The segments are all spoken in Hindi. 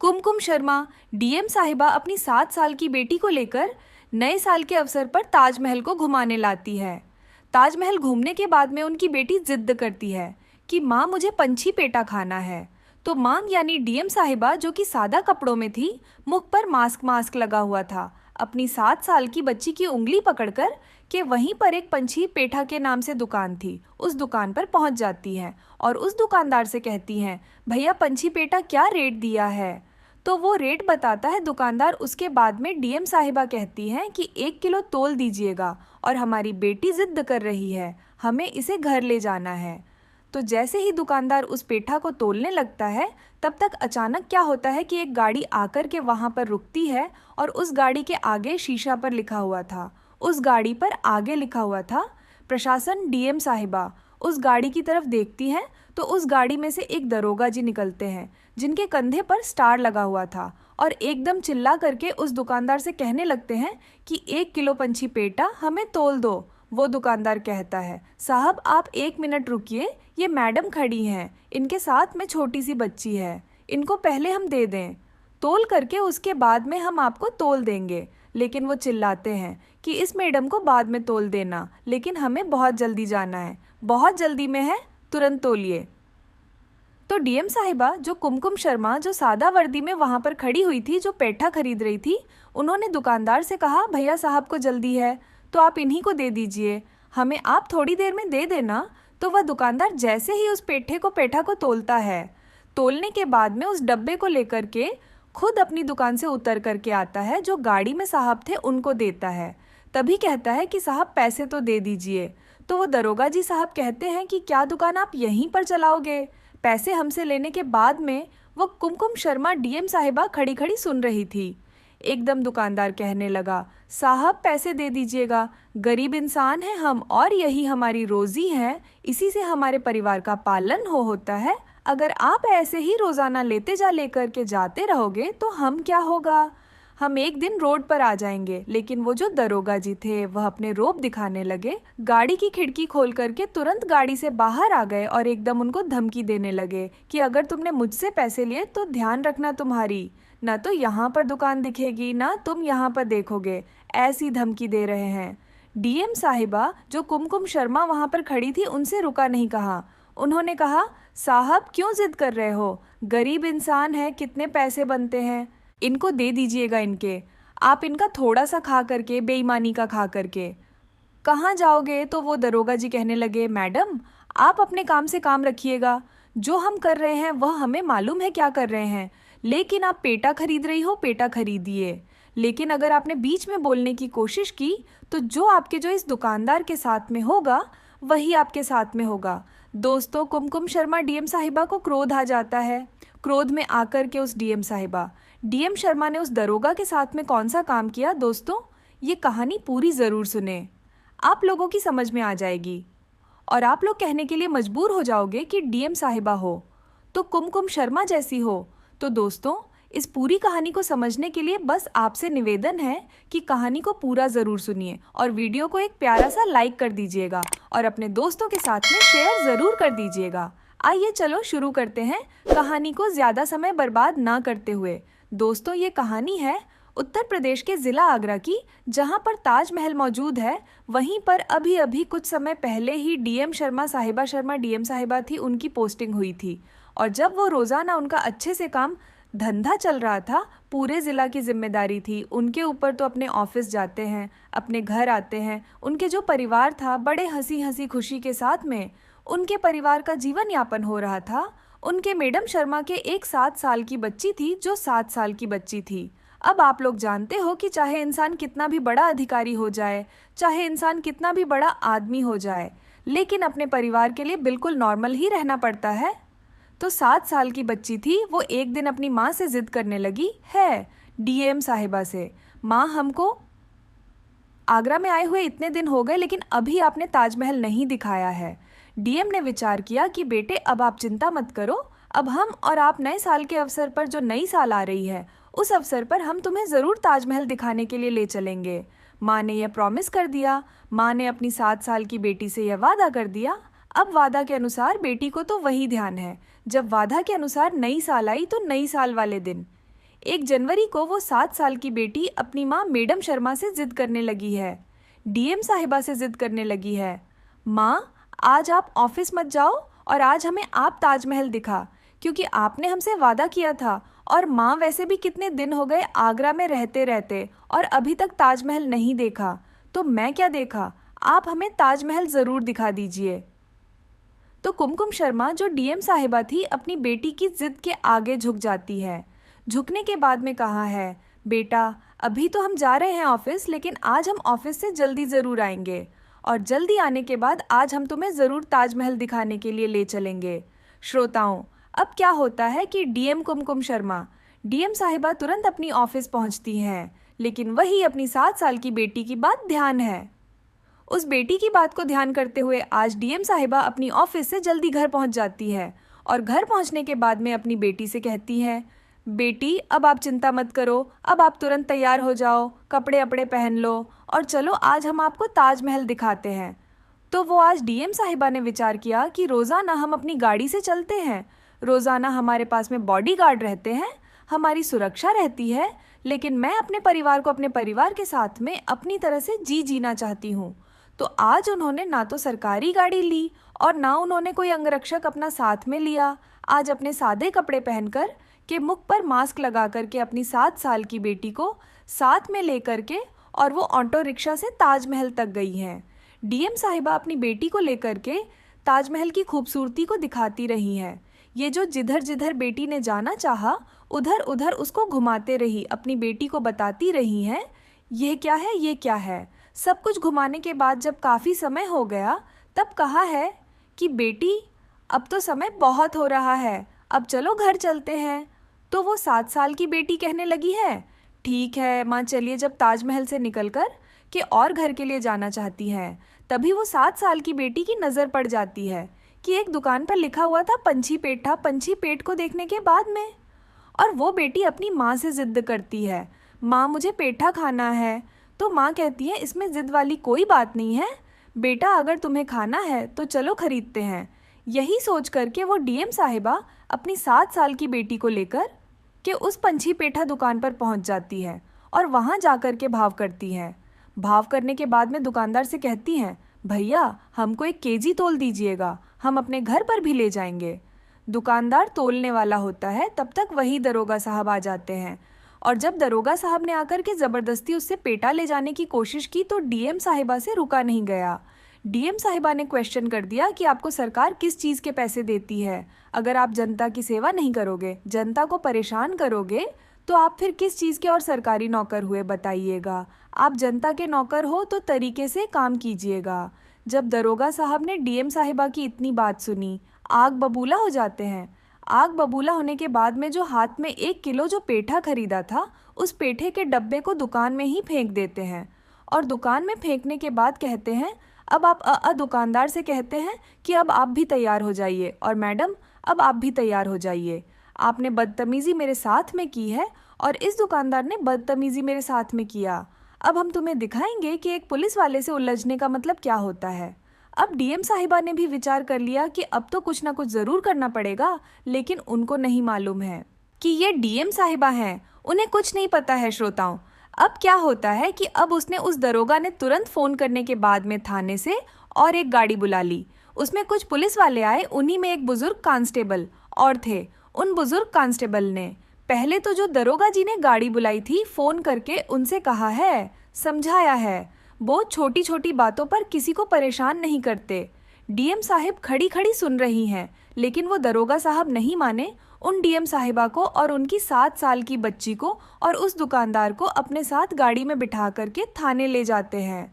कुमकुम शर्मा डीएम साहिबा अपनी 7 साल की बेटी को लेकर नए साल के अवसर पर ताजमहल को घुमाने लाती है। ताजमहल घूमने के बाद में उनकी बेटी जिद करती है कि माँ मुझे पंछी पेठा खाना है। तो माँ यानी डीएम साहिबा जो कि सादा कपड़ों में थी, मुख पर मास्क लगा हुआ था, अपनी 7 साल की बच्ची की उंगली पकड़कर कि वहीं पर एक पंछी पेठा के नाम से दुकान थी, उस दुकान पर पहुंच जाती है और उस दुकानदार से कहती हैं, भैया पंछी पेठा क्या रेट दिया है। तो वो रेट बताता है दुकानदार। उसके बाद में डीएम साहिबा कहती हैं कि 1 किलो तोल दीजिएगा और हमारी बेटी जिद कर रही है, हमें इसे घर ले जाना है। तो जैसे ही दुकानदार उस पेठा को तोलने लगता है, तब तक अचानक क्या होता है कि एक गाड़ी आकर के वहाँ पर रुकती है और उस गाड़ी के आगे शीशा पर लिखा हुआ था, उस गाड़ी पर आगे लिखा हुआ था प्रशासन डीएम साहिबा। उस गाड़ी की तरफ देखती हैं तो उस गाड़ी में से एक दरोगा जी निकलते हैं जिनके कंधे पर स्टार लगा हुआ था और एकदम चिल्ला करके उस दुकानदार से कहने लगते हैं कि 1 किलो पंछी पेठा हमें तोल दो। वो दुकानदार कहता है, साहब आप 1 मिनट रुकिए, ये मैडम खड़ी हैं, इनके साथ में छोटी सी बच्ची है, इनको पहले हम दे दें, तोल करके उसके बाद में हम आपको तोल देंगे। लेकिन वो चिल्लाते हैं कि इस मैडम को बाद में तोल देना, लेकिन हमें बहुत जल्दी जाना है, बहुत जल्दी में है, तुरंत तोलिए। तो डीएम साहिबा जो कुमकुम शर्मा जो सादा वर्दी में वहाँ पर खड़ी हुई थी, जो पेठा खरीद रही थी, उन्होंने दुकानदार से कहा, भैया साहब को जल्दी है तो आप इन्हीं को दे दीजिए, हमें आप थोड़ी देर में दे देना। तो वह दुकानदार जैसे ही उस पेठा को तोलता है, तोलने के बाद में उस डब्बे को लेकर के खुद अपनी दुकान से उतर करके आता है, जो गाड़ी में साहब थे उनको देता है। तभी कहता है कि साहब पैसे तो दे दीजिए। तो वो दरोगा जी साहब कहते हैं कि क्या दुकान आप यहीं पर चलाओगे। पैसे हमसे लेने के बाद में वो कुमकुम शर्मा डीएम साहिबा खड़ी खड़ी सुन रही थी। एकदम दुकानदार कहने लगा, साहब पैसे दे दीजिएगा, गरीब इंसान हैं हम और यही हमारी रोज़ी है, इसी से हमारे परिवार का पालन होता है। अगर आप ऐसे ही रोज़ाना लेकर के जाते रहोगे तो हम क्या होगा, हम एक दिन रोड पर आ जाएंगे। लेकिन वो जो दरोगा जी थे वह अपने रोब दिखाने लगे, गाड़ी की खिड़की खोल करके तुरंत गाड़ी से बाहर आ गए और एकदम उनको धमकी देने लगे कि अगर तुमने मुझसे पैसे लिए तो ध्यान रखना, तुम्हारी ना तो यहाँ पर दुकान दिखेगी ना तुम यहाँ पर देखोगे, ऐसी धमकी दे रहे हैं। डीएम साहिबा जो कुमकुम शर्मा वहाँ पर खड़ी थी उनसे रुका नहीं कहा। उन्होंने कहा, साहब क्यों जिद कर रहे हो, गरीब इंसान है, कितने पैसे बनते हैं, इनको दे दीजिएगा, इनके आप इनका थोड़ा सा खा करके, बेईमानी का खा करके कहाँ जाओगे। तो वो दरोगा जी कहने लगे, मैडम आप अपने काम से काम रखिएगा, जो हम कर रहे हैं वह हमें मालूम है क्या कर रहे हैं, लेकिन आप पेठा खरीद रही हो, पेठा खरीदिए, लेकिन अगर आपने बीच में बोलने की कोशिश की तो जो इस दुकानदार के साथ में होगा वही आपके साथ में होगा। दोस्तों, कुमकुम शर्मा डीएम साहिबा को क्रोध आ जाता है। क्रोध में आकर के उस डीएम शर्मा ने उस दरोगा के साथ में कौन सा काम किया, दोस्तों ये कहानी पूरी ज़रूर सुने, आप लोगों की समझ में आ जाएगी और आप लोग कहने के लिए मजबूर हो जाओगे कि डीएम साहिबा हो तो कुमकुम शर्मा जैसी हो। तो दोस्तों, इस पूरी कहानी को समझने के लिए बस आपसे निवेदन है कि कहानी को पूरा ज़रूर सुनिए और वीडियो को एक प्यारा सा लाइक कर दीजिएगा और अपने दोस्तों के साथ में शेयर ज़रूर कर दीजिएगा। आइए चलो शुरू करते हैं कहानी को ज़्यादा समय बर्बाद ना करते हुए। दोस्तों, ये कहानी है उत्तर प्रदेश के ज़िला आगरा की, जहाँ पर ताजमहल मौजूद है। वहीं पर अभी अभी कुछ समय पहले ही डीएम शर्मा डीएम साहिबा थी, उनकी पोस्टिंग हुई थी और जब वो रोज़ाना उनका अच्छे से काम धंधा चल रहा था, पूरे ज़िला की जिम्मेदारी थी उनके ऊपर, तो अपने ऑफिस जाते हैं, अपने घर आते हैं, उनके जो परिवार था बड़े हंसी हंसी खुशी के साथ में उनके परिवार का जीवन यापन हो रहा था। उनके मैडम शर्मा के एक 7 साल की बच्ची थी जो 7 साल की बच्ची थी। अब आप लोग जानते हो कि चाहे इंसान कितना भी बड़ा अधिकारी हो जाए, चाहे इंसान कितना भी बड़ा आदमी हो जाए, लेकिन अपने परिवार के लिए बिल्कुल नॉर्मल ही रहना पड़ता है। तो 7 साल की बच्ची थी, वो एक दिन अपनी माँ से ज़िद करने लगी है डीएम साहिबा से, माँ हमको आगरा में आए हुए इतने दिन हो गए लेकिन अभी आपने ताजमहल नहीं दिखाया है। डीएम ने विचार किया कि बेटे अब आप चिंता मत करो, अब हम और आप नए साल के अवसर पर, जो नई साल आ रही है उस अवसर पर हम तुम्हें ज़रूर ताजमहल दिखाने के लिए ले चलेंगे। माँ ने यह प्रॉमिस कर दिया, माँ ने अपनी 7 साल की बेटी से यह वादा कर दिया। अब वादा के अनुसार बेटी को तो वही ध्यान है, जब वादा के अनुसार नई साल आई तो नई साल वाले दिन 1 जनवरी को वो 7 साल की बेटी अपनी माँ मैडम शर्मा से जिद करने लगी है। डीएम साहिबा से जिद करने लगी है, माँ आज आप ऑफिस मत जाओ और आज हमें आप ताजमहल दिखा, क्योंकि आपने हमसे वादा किया था। और माँ वैसे भी कितने दिन हो गए आगरा में रहते रहते और अभी तक ताजमहल नहीं देखा, तो मैं क्या देखा, आप हमें ताजमहल ज़रूर दिखा दीजिए। तो कुमकुम शर्मा जो डीएम साहिबा थी अपनी बेटी की जिद के आगे झुक जाती है। झुकने के बाद में कहा है, बेटा अभी तो हम जा रहे हैं ऑफिस, लेकिन आज हम ऑफिस से जल्दी ज़रूर आएंगे और जल्दी आने के बाद आज हम तुम्हें ज़रूर ताजमहल दिखाने के लिए ले चलेंगे। श्रोताओं, अब क्या होता है कि डीएम कुमकुम शर्मा, डीएम साहिबा तुरंत अपनी ऑफिस पहुंचती हैं, लेकिन वही अपनी 7 साल की बेटी की बात ध्यान है। उस बेटी की बात को ध्यान करते हुए आज डीएम साहिबा अपनी ऑफिस से जल्दी घर पहुंच जाती है और घर पहुंचने के बाद में अपनी बेटी से कहती है, बेटी अब आप चिंता मत करो, अब आप तुरंत तैयार हो जाओ, कपड़े अपड़े पहन लो और चलो आज हम आपको ताजमहल दिखाते हैं। तो वो आज डीएम साहिबा ने विचार किया कि रोज़ाना हम अपनी गाड़ी से चलते हैं, रोज़ाना हमारे पास में बॉडीगार्ड रहते हैं, हमारी सुरक्षा रहती है, लेकिन मैं अपने परिवार को अपने परिवार के साथ में अपनी तरह से जीना चाहती हूँ। तो आज उन्होंने ना तो सरकारी गाड़ी ली और ना उन्होंने कोई अंगरक्षक अपना साथ में लिया। आज अपने सादे कपड़े पहनकर के मुख पर मास्क लगा करके अपनी 7 साल की बेटी को साथ में लेकर के और वो ऑटो रिक्शा से ताजमहल तक गई हैं। डीएम साहिबा अपनी बेटी को लेकर के ताजमहल की खूबसूरती को दिखाती रही हैं। ये जो जिधर जिधर बेटी ने जाना चाहा उधर उधर उसको घुमाते रही, अपनी बेटी को बताती रही हैं, ये क्या है, ये क्या है। सब कुछ घुमाने के बाद जब काफ़ी समय हो गया तब कहा है कि बेटी अब तो समय बहुत हो रहा है, अब चलो घर चलते हैं। तो वो 7 साल की बेटी कहने लगी है, ठीक है माँ चलिए। जब ताजमहल से निकलकर के और घर के लिए जाना चाहती है, तभी वो 7 साल की बेटी की नज़र पड़ जाती है कि एक दुकान पर लिखा हुआ था पंछी पेठा, पंछी पेट को देखने के बाद में। और वो बेटी अपनी माँ से ज़िद करती है, माँ मुझे पेठा खाना है। तो माँ कहती है इसमें ज़िद वाली कोई बात नहीं है बेटा, अगर तुम्हें खाना है तो चलो खरीदते हैं। यही सोच करके वो डीएम साहिबा अपनी 7 साल की बेटी को लेकर के उस पंछी पेठा दुकान पर पहुंच जाती है और वहां जाकर के भाव करती है। भाव करने के बाद में दुकानदार से कहती हैं, भैया हमको 1 केजी तोल दीजिएगा, हम अपने घर पर भी ले जाएंगे। दुकानदार तोलने वाला होता है, तब तक वही दरोगा साहब आ जाते हैं और जब दरोगा साहब ने आकर के ज़बरदस्ती उससे पेठा ले जाने की कोशिश की तो डीएम साहिबा से रुका नहीं गया। डीएम साहिबा ने क्वेश्चन कर दिया कि आपको सरकार किस चीज़ के पैसे देती है? अगर आप जनता की सेवा नहीं करोगे, जनता को परेशान करोगे, तो आप फिर किस चीज़ के और सरकारी नौकर हुए बताइएगा। आप जनता के नौकर हो तो तरीके से काम कीजिएगा। जब दरोगा साहब ने डीएम साहिबा की इतनी बात सुनी, आग बबूला हो जाते हैं। आग बबूला होने के बाद में जो हाथ में 1 किलो जो पेठा खरीदा था, उस पेठे के डब्बे को दुकान में ही फेंक देते हैं और दुकान में फेंकने के बाद कहते हैं, अब आप दुकानदार से कहते हैं कि अब आप भी तैयार हो जाइए और मैडम अब आप भी तैयार हो जाइए। आपने बदतमीज़ी मेरे साथ में की है और इस दुकानदार ने बदतमीज़ी मेरे साथ में किया। अब हम तुम्हें दिखाएंगे कि एक पुलिस वाले से उलझने का मतलब क्या होता है। अब डीएम साहिबा ने भी विचार कर लिया कि अब तो कुछ ना कुछ ज़रूर करना पड़ेगा, लेकिन उनको नहीं मालूम है कि ये डीएम साहिबा हैं, उन्हें कुछ नहीं पता है। श्रोताओं, अब क्या होता है कि अब उसने उस दरोगा ने तुरंत फ़ोन करने के बाद में थाने से और एक गाड़ी बुला ली। उसमें कुछ पुलिस वाले आए, उन्हीं में एक बुज़ुर्ग कांस्टेबल और थे। उन बुज़ुर्ग कांस्टेबल ने पहले तो जो दरोगा जी ने गाड़ी बुलाई थी, फ़ोन करके उनसे कहा है, समझाया है, बहुत छोटी छोटी बातों पर किसी को परेशान नहीं करते। डीएम साहिब खड़ी खड़ी सुन रही हैं, लेकिन वो दरोगा साहब नहीं माने। उन डीएम साहिबा को और उनकी 7 साल की बच्ची को और उस दुकानदार को अपने साथ गाड़ी में बिठा करके थाने ले जाते हैं।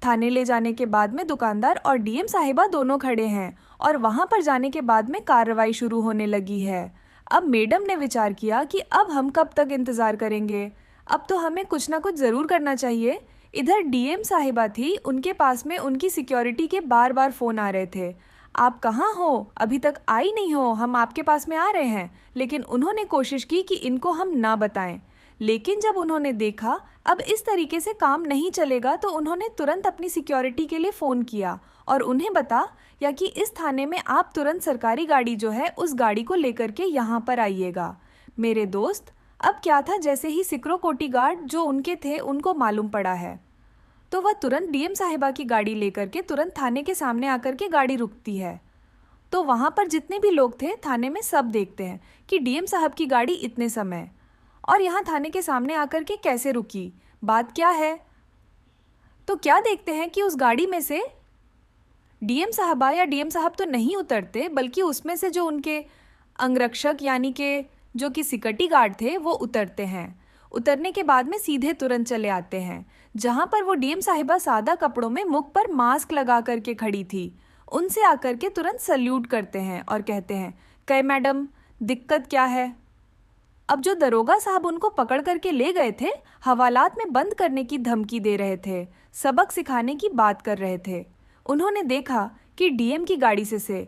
थाने ले जाने के बाद में दुकानदार और डीएम साहिबा दोनों खड़े हैं और वहाँ पर जाने के बाद में कार्रवाई शुरू होने लगी है। अब मैडम ने विचार किया कि अब हम कब तक इंतज़ार करेंगे, अब तो हमें कुछ ना कुछ ज़रूर करना चाहिए। इधर डीएम साहिबा थी, उनके पास में उनकी सिक्योरिटी के बार बार फ़ोन आ रहे थे, आप कहाँ हो, अभी तक आई नहीं हो, हम आपके पास में आ रहे हैं। लेकिन उन्होंने कोशिश की कि इनको हम ना बताएं, लेकिन जब उन्होंने देखा अब इस तरीके से काम नहीं चलेगा तो उन्होंने तुरंत अपनी सिक्योरिटी के लिए फ़ोन किया और उन्हें बताया कि इस थाने में आप तुरंत सरकारी गाड़ी जो है उस गाड़ी को लेकर के यहाँ पर आइएगा। मेरे दोस्त, अब क्या था, जैसे ही सिक्योरिटी गार्ड जो उनके थे उनको मालूम पड़ा है तो वह तुरंत डीएम साहिबा की गाड़ी लेकर के तुरंत थाने के सामने आकर के गाड़ी रुकती है। तो वहाँ पर जितने भी लोग थे थाने में सब देखते हैं कि डीएम साहब की गाड़ी इतने समय और यहाँ थाने के सामने आकर के कैसे रुकी, बात क्या है। तो क्या देखते हैं कि उस गाड़ी में से डीएम साहबा या डीएम साहब तो नहीं उतरते, बल्कि उसमें से जो उनके अंगरक्षक यानी कि जो कि सिक्योरिटी गार्ड थे वो उतरते हैं। उतरने के बाद में सीधे तुरंत चले आते हैं जहाँ पर वो डीएम साहिबा सादा कपड़ों में मुख पर मास्क लगा करके खड़ी थी। उनसे आकर के तुरंत सल्यूट करते हैं और कहते हैं, कहे मैडम दिक्कत क्या है। अब जो दरोगा साहब उनको पकड़ करके ले गए थे हवालात में बंद करने की धमकी दे रहे थे, सबक सिखाने की बात कर रहे थे। उन्होंने देखा कि डीएम की गाड़ी से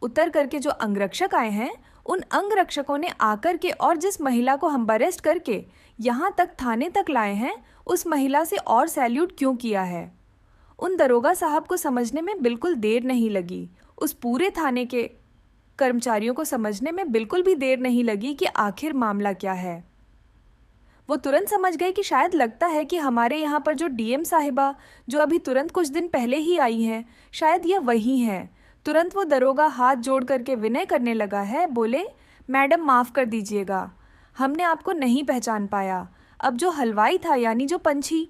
उतर करके जो अंगरक्षक आए हैं उन अंगरक्षकों ने आकर के और जिस महिला को हम अरेस्ट करके यहाँ तक थाने तक लाए हैं उस महिला से और सैल्यूट क्यों किया है। उन दरोगा साहब को समझने में बिल्कुल देर नहीं लगी, उस पूरे थाने के कर्मचारियों को समझने में बिल्कुल भी देर नहीं लगी कि आखिर मामला क्या है। वो तुरंत समझ गए कि शायद लगता है कि हमारे यहाँ पर जो डीएम साहिबा जो अभी तुरंत कुछ दिन पहले ही आई हैं शायद ये वही हैं। तुरंत वो दरोगा हाथ जोड़ करके विनय करने लगा है, बोले मैडम माफ़ कर दीजिएगा, हमने आपको नहीं पहचान पाया। अब जो हलवाई था यानी जो पंछी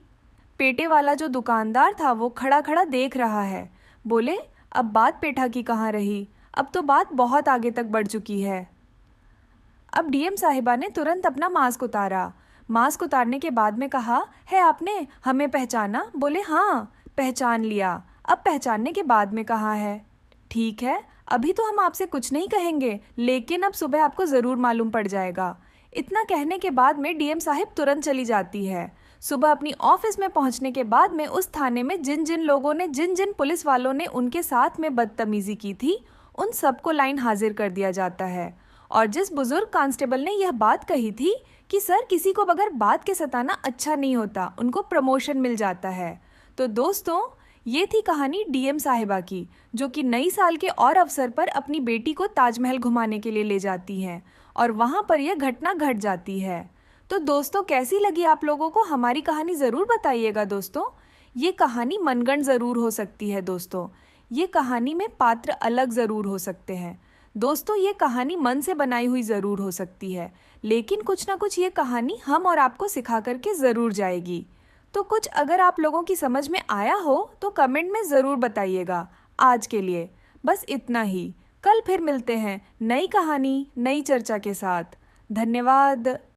पेटे वाला जो दुकानदार था वो खड़ा खड़ा देख रहा है, बोले अब बात पेठा की कहाँ रही, अब तो बात बहुत आगे तक बढ़ चुकी है। अब डीएम साहिबा ने तुरंत अपना मास्क उतारा। मास्क उतारने के बाद में कहा, है आपने हमें पहचाना? बोले हाँ पहचान लिया। अब पहचानने के बाद में कहा है, ठीक है अभी तो हम आपसे कुछ नहीं कहेंगे, लेकिन अब सुबह आपको ज़रूर मालूम पड़ जाएगा। इतना कहने के बाद में डीएम साहिब तुरंत चली जाती है। सुबह अपनी ऑफिस में पहुंचने के बाद में उस थाने में जिन जिन लोगों ने जिन जिन पुलिस वालों ने उनके साथ में बदतमीज़ी की थी उन सबको लाइन हाजिर कर दिया जाता है। और जिस बुजुर्ग कांस्टेबल ने यह बात कही थी कि सर किसी को बगैर बात के सताना अच्छा नहीं होता, उनको प्रमोशन मिल जाता है। तो दोस्तों ये थी कहानी डीएम साहिबा की, जो कि नई साल के और अवसर पर अपनी बेटी को ताजमहल घुमाने के लिए ले जाती हैं और वहाँ पर यह घटना घट जाती है। तो दोस्तों कैसी लगी आप लोगों को हमारी कहानी ज़रूर बताइएगा। दोस्तों ये कहानी मनगढ़ंत ज़रूर हो सकती है। दोस्तों ये कहानी में पात्र अलग ज़रूर हो सकते हैं। दोस्तों ये कहानी मन से बनाई हुई ज़रूर हो सकती है, लेकिन कुछ ना कुछ ये कहानी हम और आपको सिखा करके ज़रूर जाएगी। तो कुछ अगर आप लोगों की समझ में आया हो तो कमेंट में ज़रूर बताइएगा। आज के लिए बस इतना ही, कल फिर मिलते हैं नई कहानी नई चर्चा के साथ। धन्यवाद।